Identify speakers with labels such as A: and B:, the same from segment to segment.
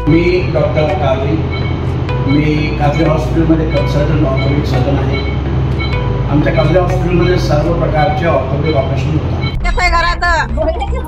A: मी doctor काजरी, मी काजरी हॉस्पिटलमध्ये consultant orthopaedic surgeon आहे। आमच्या काजरी हॉस्पिटलमध्ये सर्व प्रकारचे ऑर्थोपेडिक ऑपरेशन होतात।
B: घरात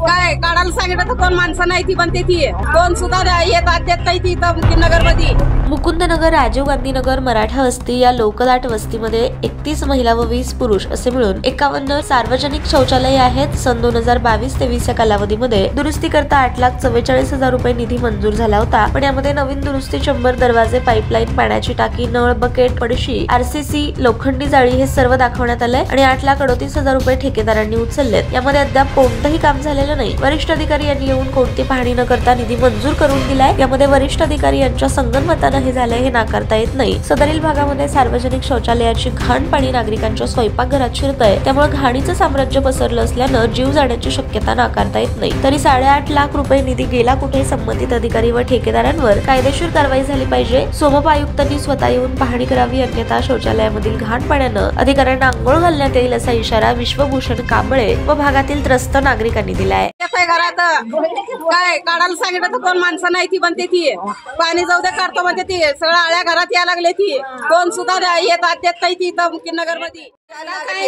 B: काय काढायला सांगितलं तर कोण माणसं नाही ती बनते ती कोण सुद्धा येतात देत नाही ती मुकुंदनगर मध्ये।
C: मुकुंदनगर, राजीव गांधी नगर, मराठा वस्ती या लोकदाट वस्तीमध्ये 31 महिला व 20 पुरुष असे मिळून 51 सार्वजनिक शौचालय आहेत। सन 2022-23 या कालावधीमध्ये दुरुस्ती करता 8,44,000 रुपये निधी मंजूर झाला होता। पण यामध्ये नवीन दुरुस्ती 100 दरवाजे, पाईपलाईन, पाण्याची टाकी, नळ, बकेट, पडशी, RCC, लोखंडी जाळी हे सर्व दाखवण्यात आले आणि 8,38,000 रुपये ठेकेदारांनी उचललेत। यामध्ये अद्याप कोणतंही काम झालेलं नाही। वरिष्ठ अधिकारी यांनी येऊन कोणती पाहणी न करता निधी मंजूर करून दिलाय। यामध्ये वरिष्ठ अधिकारी यांच्या संगनमताने हे झालंय हे नाकारता येत नाही। सदरील भागामध्ये सार्वजनिक शौचालयाची घाण पाणी नागरिकांच्या स्वयंपाकघरात शिरतंय, त्यामुळे घाणीचं साम्राज्य पसरलं असल्यानं जीव जाण्याची शक्यता नाकारता येत नाही। तरी 8.5 लाख रुपये निधी गेला कुठे? संबंधित अधिकारी व ठेकेदारांवर कायदेशीर कारवाई झाली पाहिजे। सोमप आयुक्तांनी स्वतः येऊन पाहणी करावी, अन्यथा शौचालयामधील घाण पाण्यानं अधिकाऱ्यांना आंघोळ घालण्यात येईल असा इशारा विश्वभूषण कांबळे व भागातील त्रस्त नागरिकांनी दिलाय।
B: घरात काय काढायला सांगितलं तर कोण माणसं नाही ती बनते ती पाणी जाऊ दे काढतो म्हणते ती सगळं आळ्या घरात यायला लागले ती कोण सुद्धा येतात देत नाही ती मुकुंदनगर मध्ये।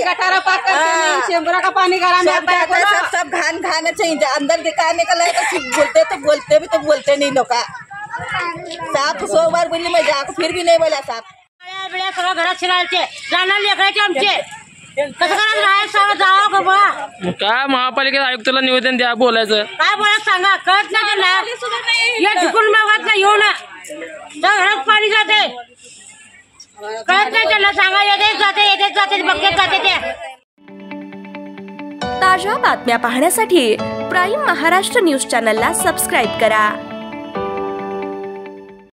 B: गटारा पाक चेंबरा का पानी गरम
D: सब घान घान चाहिए अंदर दिखाने का बोलते तो बोलते भी तो बोलते नहीं लोग साफ 100 बार बोली मैं जाकर फिर भी नहीं बोला साफ
B: सगळं घरात शिरायचे जाणार लेकरायचे आमचे कसं करायचं
E: काय महापालिकेत आयुक्ताला निवेदन द्या बोलायचं
B: काय बोलायचं सांगा कळत नाही या ढुकून मागत नाही येऊ ना घरात पाणी जाते कळत नाही त्यांना सांगा येतेच जाते बघत जाते ते।
C: ताज्या बातम्या पाहण्यासाठी प्राईम महाराष्ट्र न्यूज चॅनलला सबस्क्राईब करा।